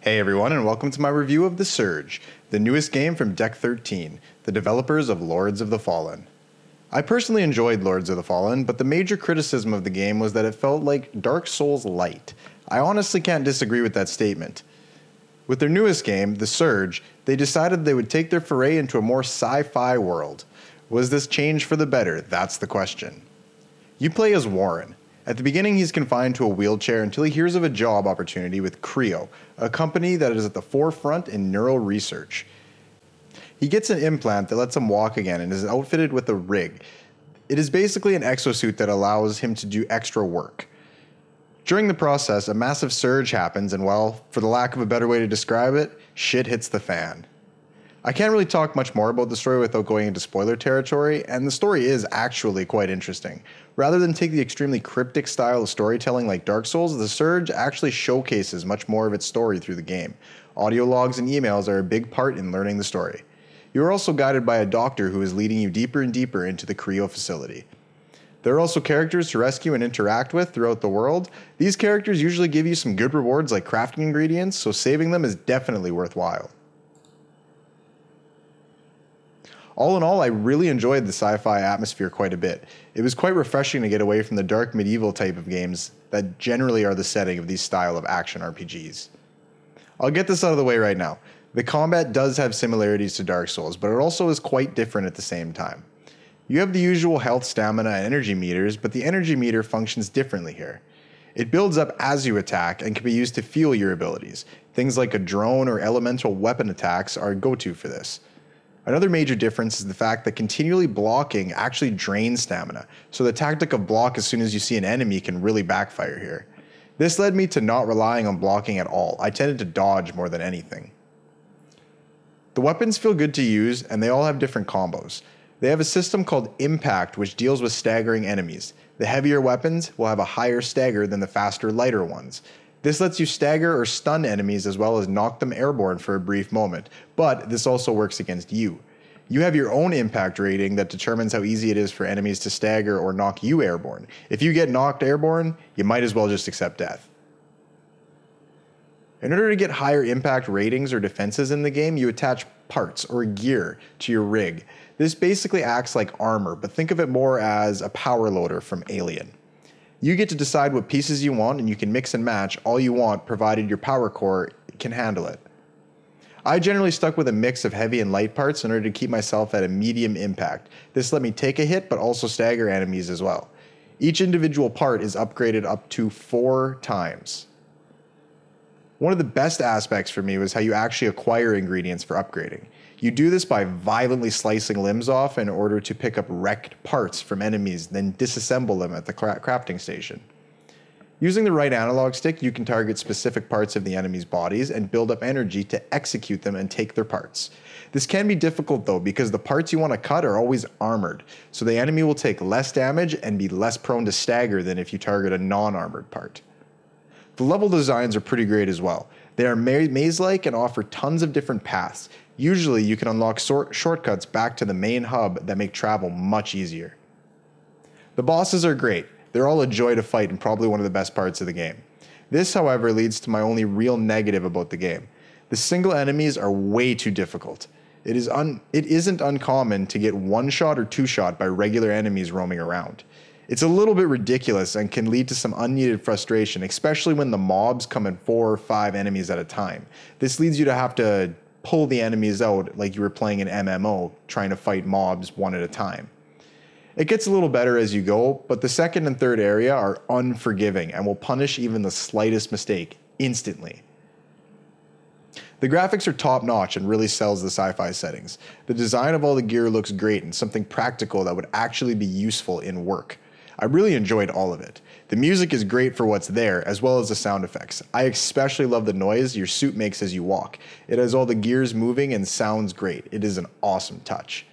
Hey everyone, and welcome to my review of The Surge, the newest game from Deck 13, the developers of Lords of the Fallen. I personally enjoyed Lords of the Fallen, but the major criticism of the game was that it felt like Dark Souls light. I honestly can't disagree with that statement. With their newest game, The Surge, they decided they would take their foray into a more sci-fi world. Was this change for the better? That's the question. You play as Warren. At the beginning, he's confined to a wheelchair until he hears of a job opportunity with Creo, a company that is at the forefront in neural research. He gets an implant that lets him walk again and is outfitted with a rig. It is basically an exosuit that allows him to do extra work. During the process, a massive surge happens and, well, for the lack of a better way to describe it, shit hits the fan. I can't really talk much more about the story without going into spoiler territory, and the story is actually quite interesting. Rather than take the extremely cryptic style of storytelling like Dark Souls, The Surge actually showcases much more of its story through the game. Audio logs and emails are a big part in learning the story. You are also guided by a doctor who is leading you deeper and deeper into the Creo facility. There are also characters to rescue and interact with throughout the world. These characters usually give you some good rewards like crafting ingredients, so saving them is definitely worthwhile. All in all, I really enjoyed the sci-fi atmosphere quite a bit. It was quite refreshing to get away from the dark medieval type of games that generally are the setting of these style of action RPGs. I'll get this out of the way right now. The combat does have similarities to Dark Souls, but it also is quite different at the same time. You have the usual health, stamina, and energy meters, but the energy meter functions differently here. It builds up as you attack and can be used to fuel your abilities. Things like a drone or elemental weapon attacks are a go-to for this. Another major difference is the fact that continually blocking actually drains stamina, so the tactic of block as soon as you see an enemy can really backfire here. This led me to not relying on blocking at all. I tended to dodge more than anything. The weapons feel good to use, and they all have different combos. They have a system called Impact, which deals with staggering enemies. The heavier weapons will have a higher stagger than the faster, lighter ones. This lets you stagger or stun enemies as well as knock them airborne for a brief moment, but this also works against you. You have your own impact rating that determines how easy it is for enemies to stagger or knock you airborne. If you get knocked airborne, you might as well just accept death. In order to get higher impact ratings or defenses in the game, you attach parts or gear to your rig. This basically acts like armor, but think of it more as a power loader from Alien. You get to decide what pieces you want, and you can mix and match all you want provided your power core can handle it. I generally stuck with a mix of heavy and light parts in order to keep myself at a medium impact. This let me take a hit but also stagger enemies as well. Each individual part is upgraded up to 4 times. One of the best aspects for me was how you actually acquire ingredients for upgrading. You do this by violently slicing limbs off in order to pick up wrecked parts from enemies, then disassemble them at the crafting station. Using the right analog stick, you can target specific parts of the enemy's bodies and build up energy to execute them and take their parts. This can be difficult though, because the parts you want to cut are always armored, so the enemy will take less damage and be less prone to stagger than if you target a non-armored part. The level designs are pretty great as well. They are maze-like and offer tons of different paths. Usually you can unlock shortcuts back to the main hub that make travel much easier. The bosses are great. They're all a joy to fight and probably one of the best parts of the game. This, however, leads to my only real negative about the game. The single enemies are way too difficult. It isn't uncommon to get one-shot or two-shot by regular enemies roaming around. It's a little bit ridiculous and can lead to some unneeded frustration, especially when the mobs come in 4 or 5 enemies at a time. This leads you to have to pull the enemies out like you were playing an MMO, trying to fight mobs one at a time. It gets a little better as you go, but the second and third area are unforgiving and will punish even the slightest mistake instantly. The graphics are top notch and really sells the sci-fi settings. The design of all the gear looks great and something practical that would actually be useful in work. I really enjoyed all of it. The music is great for what's there, as well as the sound effects. I especially love the noise your suit makes as you walk. It has all the gears moving and sounds great. It is an awesome touch.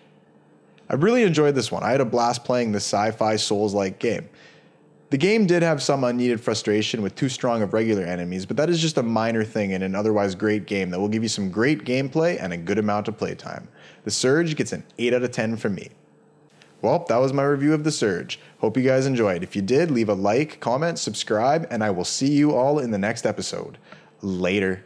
I really enjoyed this one. I had a blast playing this sci-fi Souls-like game. The game did have some unneeded frustration with too strong of regular enemies, but that is just a minor thing in an otherwise great game that will give you some great gameplay and a good amount of playtime. The Surge gets an 8 out of 10 from me. Well, that was my review of The Surge. Hope you guys enjoyed. If you did, leave a like, comment, subscribe, and I will see you all in the next episode. Later.